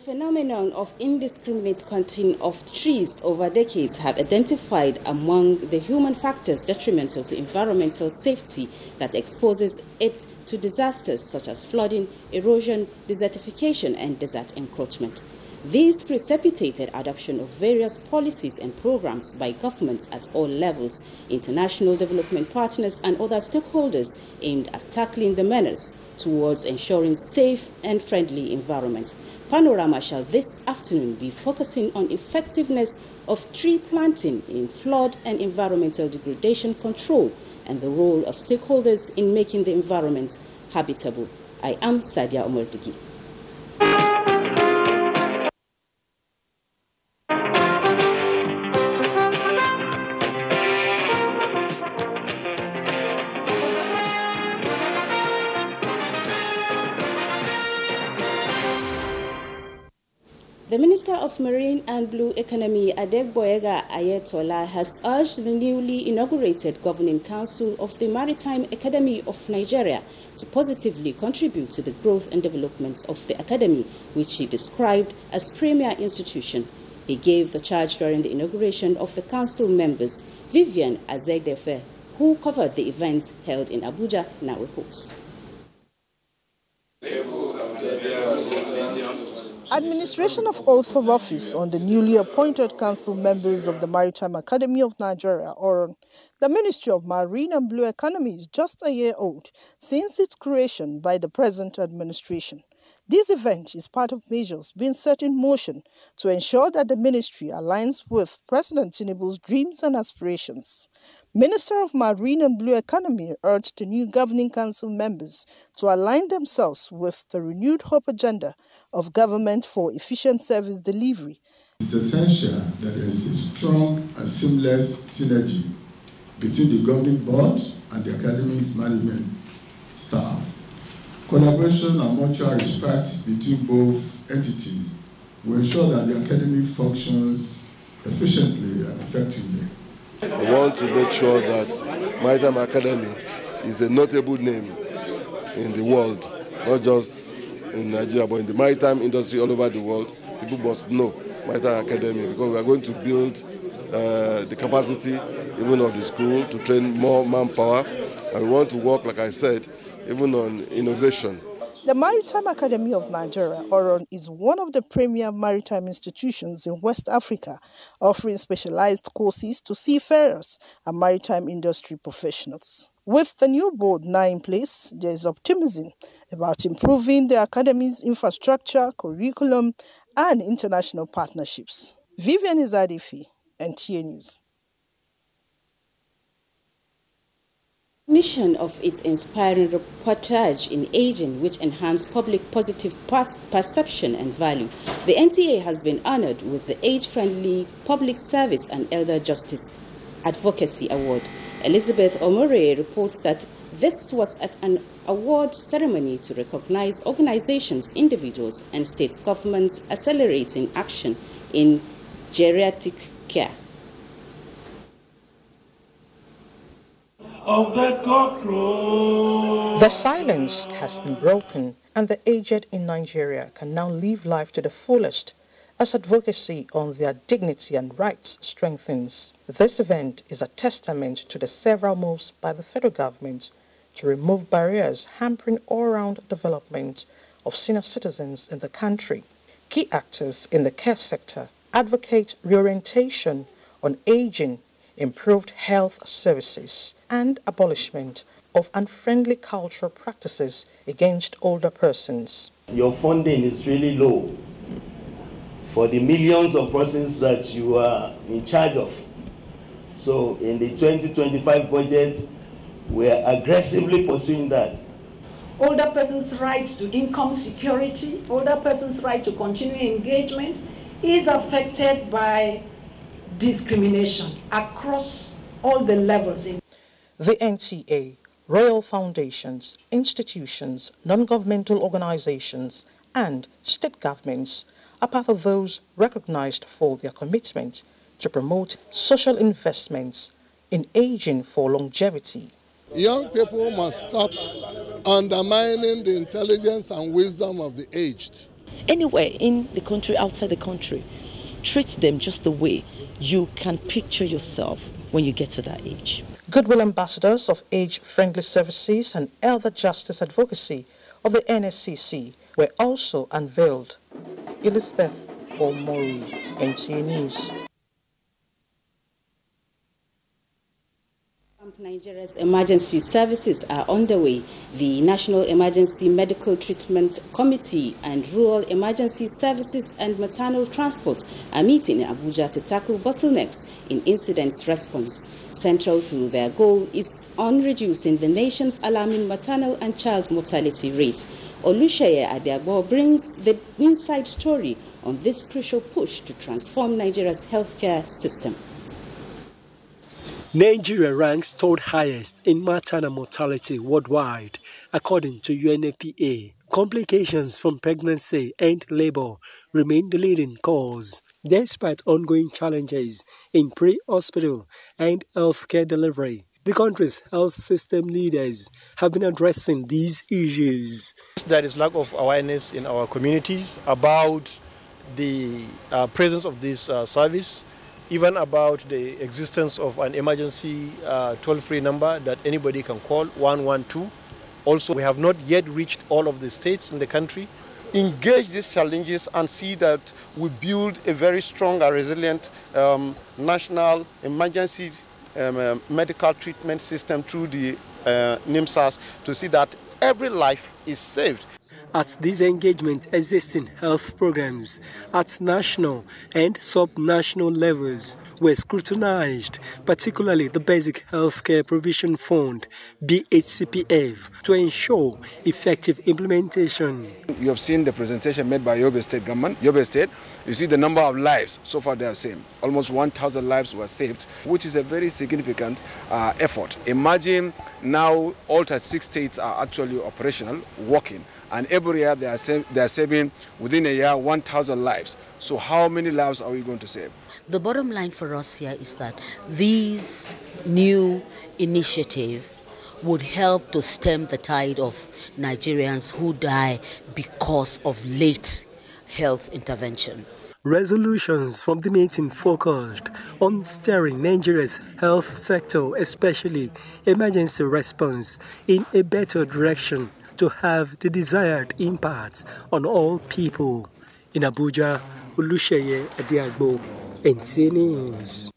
The phenomenon of indiscriminate cutting of trees over decades have identified among the human factors detrimental to environmental safety that exposes it to disasters such as flooding, erosion, desertification, and desert encroachment. This precipitated adoption of various policies and programs by governments at all levels, international development partners, and other stakeholders aimed at tackling the menace towards ensuring safe and friendly environment. Panorama shall this afternoon be focusing on effectiveness of tree planting in flood and environmental degradation control and the role of stakeholders in making the environment habitable. I am Sadia Omardigi. The Minister of Marine and Blue Economy, Adegboyega Ayetola, has urged the newly inaugurated Governing Council of the Maritime Academy of Nigeria to positively contribute to the growth and development of the academy, which he described as premier institution. He gave the charge during the inauguration of the council members. Vivian Azegdefe, who covered the event held in Abuja, now reports. Administration of oath of office on the newly appointed council members of the Maritime Academy of Nigeria, or the Ministry of Marine and Blue Economy, is just a year old since its creation by the present administration. This event is part of measures being set in motion to ensure that the ministry aligns with President Tinubu's dreams and aspirations. Minister of Marine and Blue Economy urged the new governing council members to align themselves with the renewed hope agenda of government for efficient service delivery. It's essential that there is a strong and seamless synergy between the governing board and the academy's management staff. Collaboration and mutual respect between both entities will ensure that the academy functions efficiently and effectively. I want to make sure that Maritime Academy is a notable name in the world, not just in Nigeria, but in the maritime industry all over the world. People must know Maritime Academy because we are going to build the capacity even of the school to train more manpower. And we want to work, like I said, even on innovation. The Maritime Academy of Nigeria, ORON, is one of the premier maritime institutions in West Africa, offering specialized courses to seafarers and maritime industry professionals. With the new board now in place, there is optimism about improving the academy's infrastructure, curriculum, and international partnerships. Vivian Izadifi, NTA News. Mission of its inspiring reportage in aging, which enhanced public positive perception and value, the NTA has been honored with the Age-Friendly Public Service and Elder Justice Advocacy Award. Elizabeth Omore reports that this was at an award ceremony to recognize organizations, individuals, and state governments accelerating action in geriatric care. Of the cockroach. The silence has been broken, and the aged in Nigeria can now live life to the fullest as advocacy on their dignity and rights strengthens. This event is a testament to the several moves by the federal government to remove barriers hampering all-round development of senior citizens in the country. Key actors in the care sector advocate reorientation on aging, improved health services, and abolishment of unfriendly cultural practices against older persons. Your funding is really low for the millions of persons that you are in charge of. So in the 2025 budget, we are aggressively pursuing that. Older persons' right to income security, older persons' right to continuing engagement is affected by discrimination across all the levels. The NTA, royal foundations, institutions, non-governmental organizations, and state governments are part of those recognized for their commitment to promote social investments in aging for longevity. Young people must stop undermining the intelligence and wisdom of the aged. anywhere in the country, outside the country. Treat them just the way you can picture yourself when you get to that age. Goodwill ambassadors of age-friendly services and elder justice advocacy of the NSCC were also unveiled. Elizabeth Omori, NTA News. Nigeria's emergency services are on the way. The National Emergency Medical Treatment Committee and Rural Emergency Services and Maternal Transport are meeting in Abuja to tackle bottlenecks in incident response. Central to their goal is on reducing the nation's alarming maternal and child mortality rate. Olusheye Adiagbo brings the inside story on this crucial push to transform Nigeria's healthcare system. Nigeria ranks third highest in maternal mortality worldwide, according to UNFPA. Complications from pregnancy and labor remain the leading cause, despite ongoing challenges in pre-hospital and healthcare delivery. The country's health system leaders have been addressing these issues. There is lack of awareness in our communities about the presence of this service, even about the existence of an emergency toll-free number that anybody can call, 112. Also, we have not yet reached all of the states in the country. Engage these challenges and see that we build a very strong and resilient national emergency medical treatment system through the NIMSAS to see that every life is saved. At these engagements, existing health programs at national and sub-national levels were scrutinized, particularly the Basic Healthcare Provision Fund, BHCPF, to ensure effective implementation. You have seen the presentation made by Yobe State government. Yobe State, you see the number of lives so far they have saved. Almost 1,000 lives were saved, which is a very significant effort. Imagine now all 36 states are actually operational, working. And every year they are saving within a year 1,000 lives. So how many lives are we going to save? The bottom line for us here is that these new initiatives would help to stem the tide of Nigerians who die because of late health intervention. Resolutions from the meeting focused on steering Nigeria's health sector, especially emergency response, in a better direction to have the desired impact on all people. In Abuja, Olusheye Adiagbo, NTA News.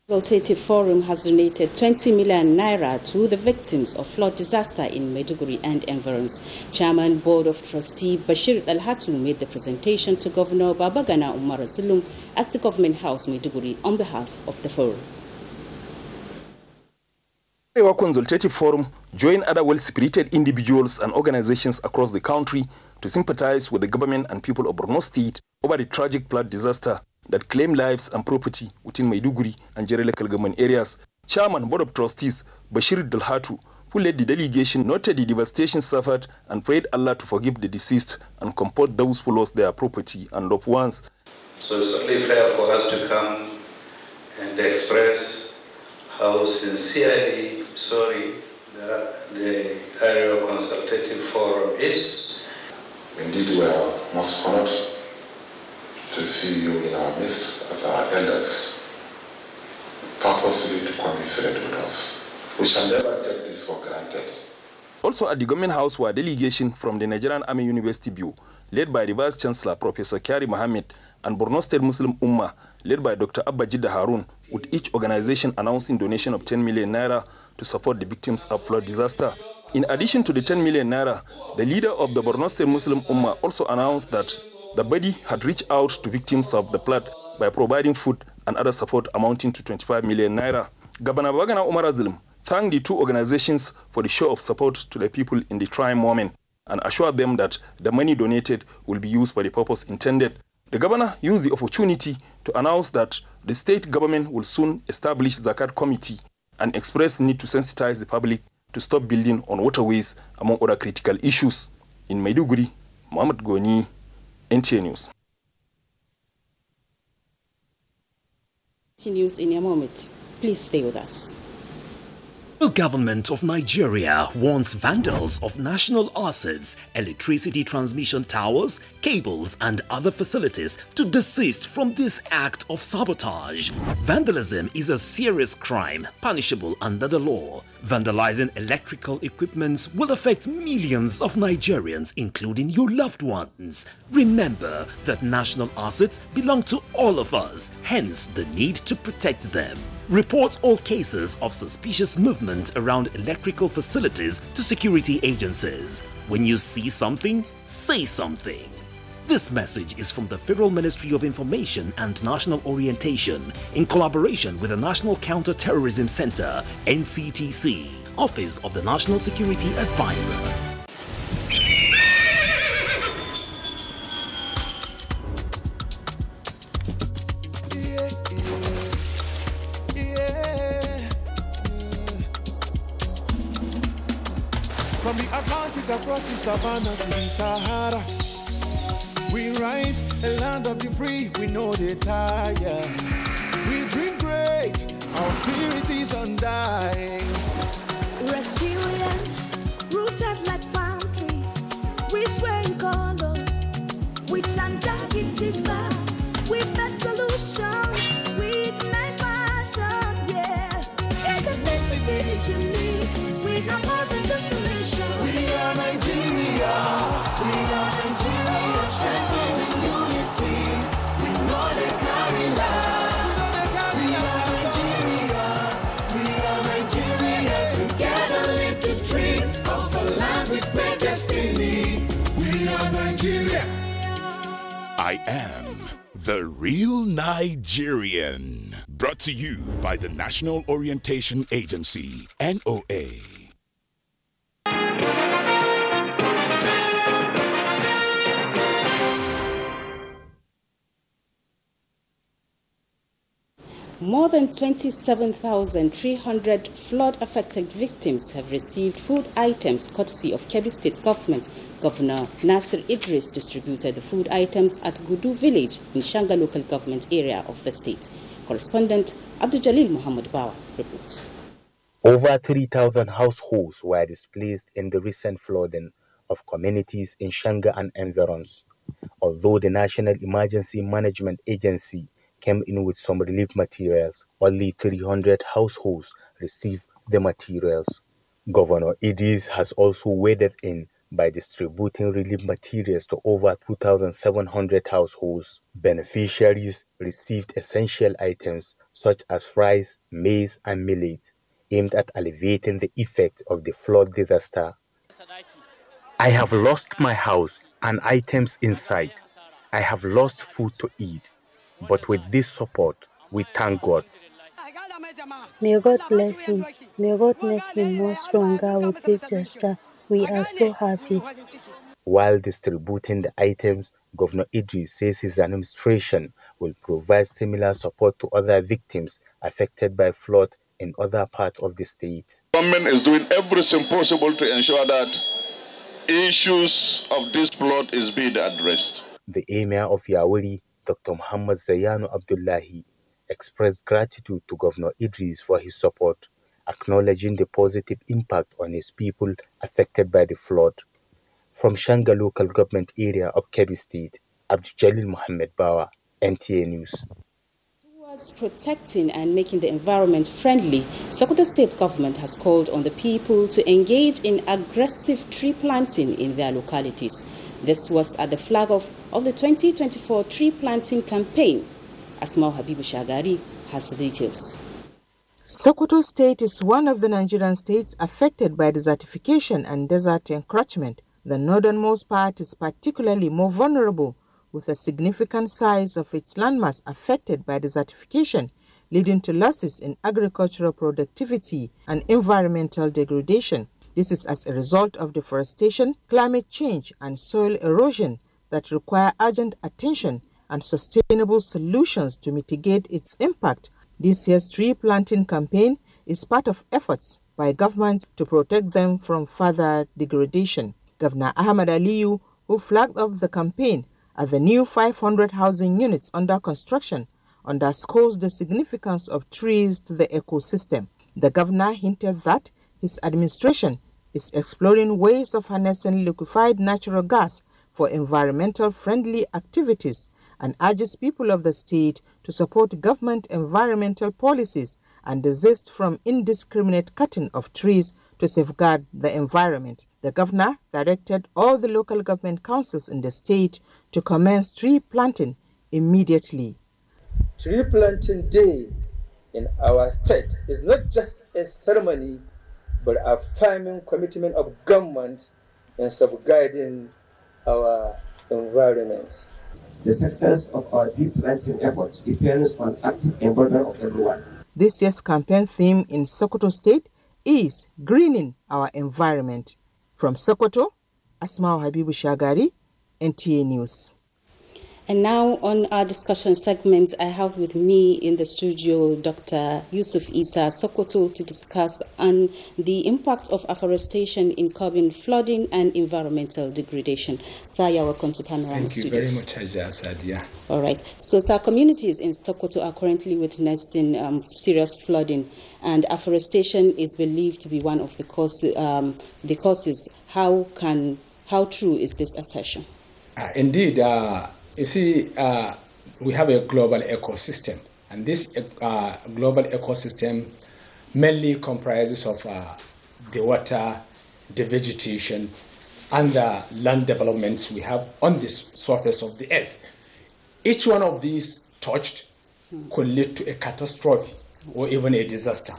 Consultative Forum has donated 20 million naira to the victims of flood disaster in Maiduguri and environs. Chairman Board of Trustee Bashir Al-Hatu made the presentation to Governor Babagana Umar Zulum at the Government House, Maiduguri, on behalf of the forum. Our consultative forum joined other well-spirited individuals and organizations across the country to sympathize with the government and people of Borno State over the tragic flood disaster that claimed lives and property within Maiduguri and Jere local government areas. Chairman Board of Trustees Bashir Dalhatu, who led the delegation, noted the devastation suffered and prayed Allah to forgive the deceased and comfort those who lost their property and loved ones. So it's only fair for us to come and express how sincerely sorry the area consultative forum is. Indeed, we are most honored to see you in our midst as our elders, purposely to commiserate with us. We shall never take this for granted. Also at the Government House were a delegation from the Nigerian Army University Bureau, led by the Vice Chancellor Professor Kyari Mohammed, and Borno State Muslim Ummah, led by Dr. Abba Jidda Harun, with each organization announcing donation of 10 million naira to support the victims of flood disaster. In addition to the 10 million naira, the leader of the Borno State Muslim Ummah also announced that the body had reached out to victims of the flood by providing food and other support amounting to 25 million naira. Governor Babagana Umar Zulum thanked the two organizations for the show of support to the people in the trying moment and assured them that the money donated will be used for the purpose intended. The governor used the opportunity to announce that the state government will soon establish Zakat Committee and express the need to sensitize the public to stop building on waterways, among other critical issues. In Maiduguri, Mohammed Goni, NTA News. News in a moment. Please stay with us. The government of Nigeria warns vandals of national assets, electricity transmission towers, cables and other facilities to desist from this act of sabotage. Vandalism is a serious crime punishable under the law. Vandalizing electrical equipment will affect millions of Nigerians, including your loved ones. Remember that national assets belong to all of us, hence the need to protect them. Report all cases of suspicious movement around electrical facilities to security agencies. When you see something, say something. This message is from the Federal Ministry of Information and National Orientation in collaboration with the National Counter-Terrorism Center, NCTC, Office of the National Security Advisor. From the Atlantic across the savannah to the Sahara, we rise, a land of the free, we know they tire. We dream great, our spirit is undying. Resilient, rooted like palm tree, we sway in colors, we turn dark into light, we bet solutions, we ignite passion, yeah. Ethnicity is unique, we have more than destination. We are Nigeria, strengthening unity, we know they carry lives. We are Nigeria, together live the dream of a land with great destiny. We are Nigeria. I am the real Nigerian. Brought to you by the National Orientation Agency, NOA. More than 27,300 flood-affected victims have received food items courtesy of Kebbi State Government. Governor Nasir Idris distributed the food items at Gudu village in Shanga local government area of the state. Correspondent Abdul Muhammad Bawa reports. Over 3,000 households were displaced in the recent flooding of communities in Shanga and environs. Although the National Emergency Management Agency came in with some relief materials, only 300 households received the materials. Governor Idris has also waded in by distributing relief materials to over 2,700 households. Beneficiaries received essential items such as rice, maize, and millet, aimed at alleviating the effect of the flood disaster. I have lost my house and items inside. I have lost food to eat. But with this support, we thank God. May God bless him. May God make him more stronger with this gesture. We are so happy. While distributing the items, Governor Idris says his administration will provide similar support to other victims affected by flood in other parts of the state. Government is doing everything possible to ensure that issues of this flood is being addressed. The Emir of Yawuri, Dr. Muhammad Zayanu Abdullahi, expressed gratitude to Governor Idris for his support, acknowledging the positive impact on his people affected by the flood. From Shanga local government area of Kebbi State, Abdul Muhammad Bawa, NTA News. Towards protecting and making the environment friendly, Sokoto State Government has called on the people to engage in aggressive tree planting in their localities. This was at the flag off of the 2024 tree planting campaign. Asma Habibu Shagari has the details. Sokoto State is one of the Nigerian states affected by desertification and desert encroachment. The northernmost part is particularly more vulnerable, with a significant size of its landmass affected by desertification, leading to losses in agricultural productivity and environmental degradation. This is as a result of deforestation, climate change, and soil erosion that require urgent attention and sustainable solutions to mitigate its impact. This year's tree planting campaign is part of efforts by governments to protect them from further degradation. Governor Ahmad Aliyu, who flagged off the campaign at the new 500 housing units under construction, underscores the significance of trees to the ecosystem. The governor hinted that his administration is exploring ways of harnessing liquefied natural gas for environmental friendly activities and urges people of the state to support government environmental policies and desist from indiscriminate cutting of trees to safeguard the environment. The governor directed all the local government councils in the state to commence tree planting immediately. Tree planting day in our state is not just a ceremony, but a firm commitment of government in safeguarding our environment. The success of our tree planting efforts depends on active involvement of everyone. This year's campaign theme in Sokoto State is Greening Our Environment. From Sokoto, Asmao Habibu Shagari, NTA News. And now on our discussion segment, I have with me in the studio Dr. Yusuf Isa Sokoto to discuss on the impact of afforestation in curbing flooding and environmental degradation. Sir, you're welcome to Panorama Studios. Thank you very much, Haja Sadia. All right. So, sir, communities in Sokoto are currently witnessing serious flooding, and afforestation is believed to be one of the causes. How true is this assertion? Indeed. You see, we have a global ecosystem, and this global ecosystem mainly comprises of the water, the vegetation, and the land developments we have on this surface of the earth. Each one of these touched could lead to a catastrophe or even a disaster,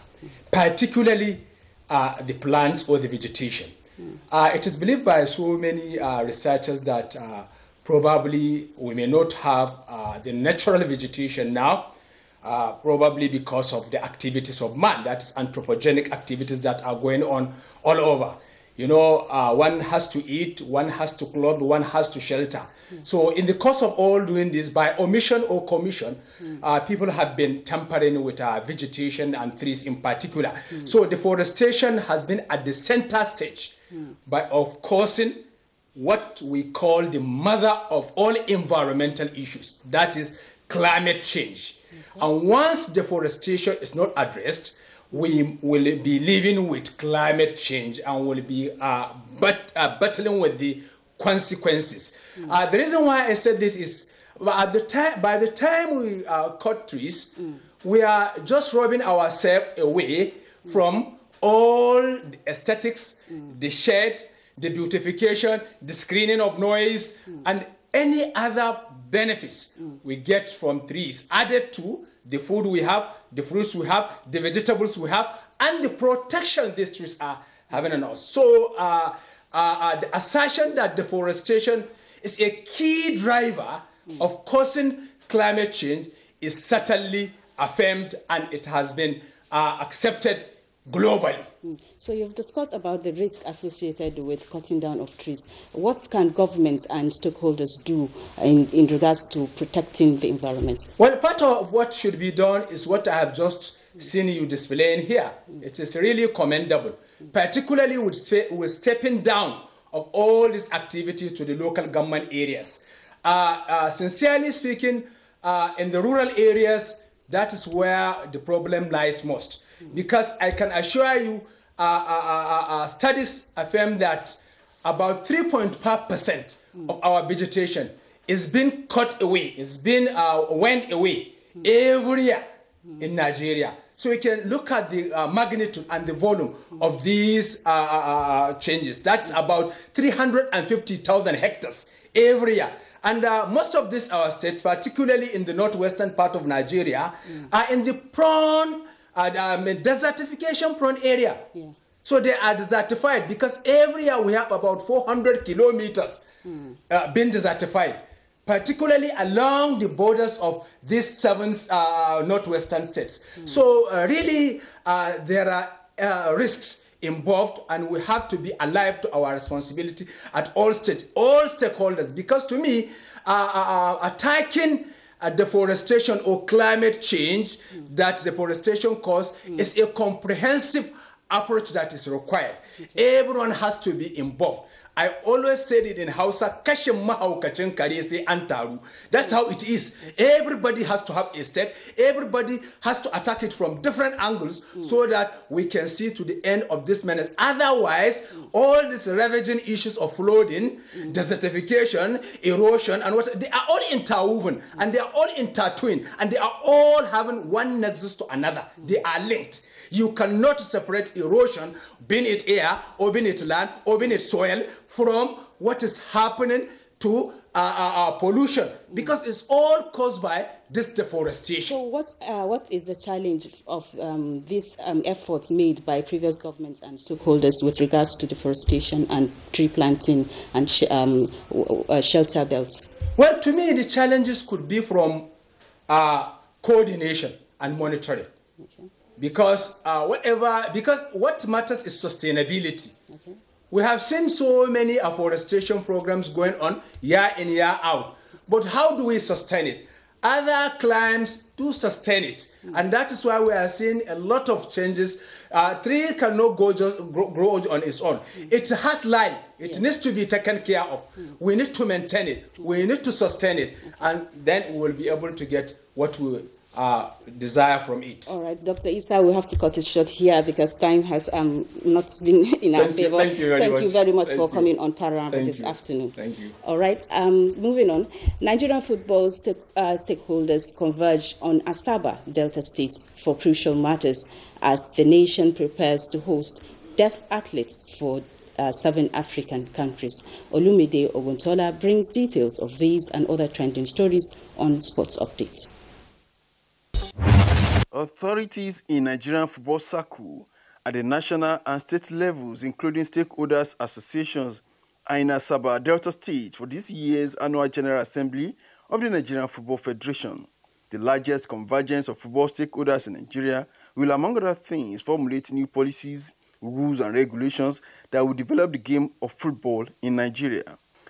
particularly the plants or the vegetation. It is believed by so many researchers that probably we may not have the natural vegetation now, probably because of the activities of man, that is anthropogenic activities that are going on all over. You know, one has to eat, one has to clothe, one has to shelter. So in the course of all doing this, by omission or commission, people have been tampering with vegetation and trees in particular. So deforestation has been at the center stage of causing what we call the mother of all environmental issues, that is climate change. And once deforestation is not addressed, we will be living with climate change and will be battling with the consequences. The reason why I said this is by the time we cut trees, we are just robbing ourselves away from all the aesthetics, the shade, the beautification, the screening of noise, and any other benefits we get from trees added to the food we have, the fruits we have, the vegetables we have, and the protection these trees are having on us. So the assertion that deforestation is a key driver of causing climate change is certainly affirmed, and it has been accepted globally. So you've discussed about the risk associated with cutting down of trees. What can governments and stakeholders do in regards to protecting the environment? Well, part of what should be done is what I have just seen you displaying here. It is really commendable, particularly with stepping down of all these activities to the local government areas. Sincerely speaking, in the rural areas, that is where the problem lies most. Because I can assure you, studies affirm that about 3.5% of our vegetation is being cut away, is being went away every year in Nigeria. So you can look at the magnitude and the volume of these changes. That's about 350,000 hectares every year. And most of these our states, particularly in the northwestern part of Nigeria, are in the prone, desertification prone area. So they are desertified because every year we have about 400 kilometers being desertified, particularly along the borders of these 7 northwestern states. So really there are risks involved, and we have to be alive to our responsibility at all stages, all stakeholders, because to me, attacking deforestation or climate change that deforestation causes is a comprehensive approach that is required. Everyone has to be involved. I always said it in Hausa, kashin mahaukacin kare sai an taru. That's how it is. Everybody has to have a stake. Everybody has to attack it from different angles so that we can see to the end of this menace. Otherwise, all these ravaging issues of flooding, desertification, erosion, and what, they are all interwoven and they are all intertwined and they are all having one nexus to another. They are linked. You cannot separate erosion, being it air, or being it land, or being it soil, from what is happening to pollution, because it's all caused by this deforestation. So what is the challenge of these efforts made by previous governments and stakeholders with regards to deforestation and tree planting and shelter belts? Well, to me, the challenges could be from coordination and monitoring. Okay. Because what matters is sustainability. Okay. We have seen so many afforestation programs going on year in, year out. But how do we sustain it? Other climes do sustain it. And that is why we are seeing a lot of changes. Tree cannot grow on its own. It has life. It needs to be taken care of. We need to maintain it. We need to sustain it. And then we will be able to get what we desire from it. All right, Dr. Issa, we have to cut it short here because time has not been in our favor. Thank you very much for coming on Panorama this afternoon. Thank you. All right, moving on. Nigerian football stakeholders converge on Asaba, Delta State, for crucial matters as the nation prepares to host deaf athletes for 7 African countries. Olumide Oguntola brings details of these and other trending stories on Sports Update. Authorities in Nigerian football circle at the national and state levels, including stakeholders associations, are in Asaba, Delta State for this year's annual General Assembly of the Nigerian Football Federation. The largest convergence of football stakeholders in Nigeria will, among other things, formulate new policies, rules and regulations that will develop the game of football in Nigeria.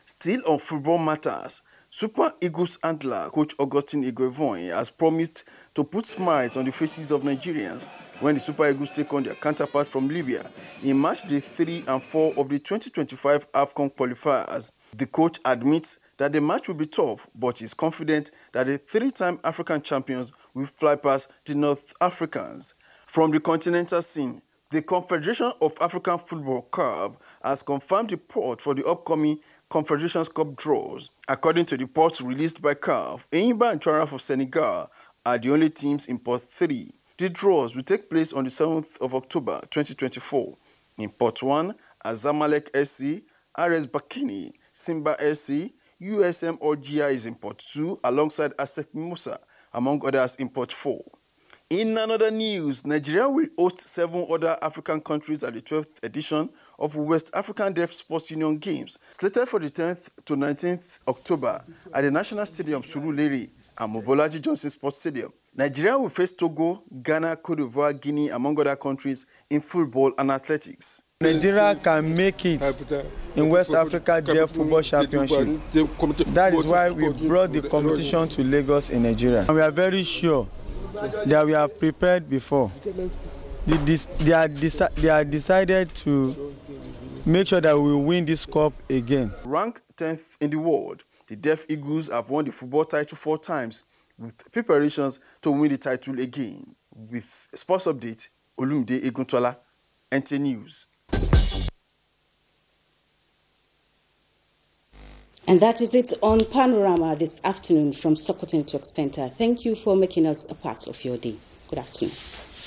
Still on football matters, Super Eagles handler Coach Augustine Igwevoin has promised to put smiles on the faces of Nigerians when the Super Eagles take on their counterpart from Libya in match day 3 and 4 of the 2025 AFCON qualifiers. The coach admits that the match will be tough, but is confident that the 3-time African champions will fly past the North Africans. From the continental scene, the Confederation of African Football (CAF) has confirmed the port for the upcoming Confederations Cup draws. According to the reports released by CAF, Enyimba and Choraf of Senegal are the only teams in Port 3. The draws will take place on the 7th of October 2024. In Port 1, Azamalek SC, RS Bakini, Simba SC, USM Algiers is in Port 2 alongside ASEC Mimosa, among others in Port 4. In another news, Nigeria will host 7 other African countries at the 12th edition of West African Deaf Sports Union Games, slated for the 10th to 19th October at the National Stadium Surulere and Mobolaji Johnson Sports Stadium. Nigeria will face Togo, Ghana, Cote d'Ivoire, Guinea, among other countries in football and athletics. Nigeria can make it in West Africa Deaf Football Championship. That is why we brought the competition to Lagos in Nigeria. And we are very sure that we have prepared before. They are decided to make sure that we will win this cup again. Ranked 10th in the world, the Deaf Eagles have won the football title 4 times with preparations to win the title again. With Sports Update, Olumide Oguntola, NTA News. And that is it on Panorama this afternoon from Sokoto Network Center. Thank you for making us a part of your day. Good afternoon.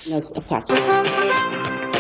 Making us a part of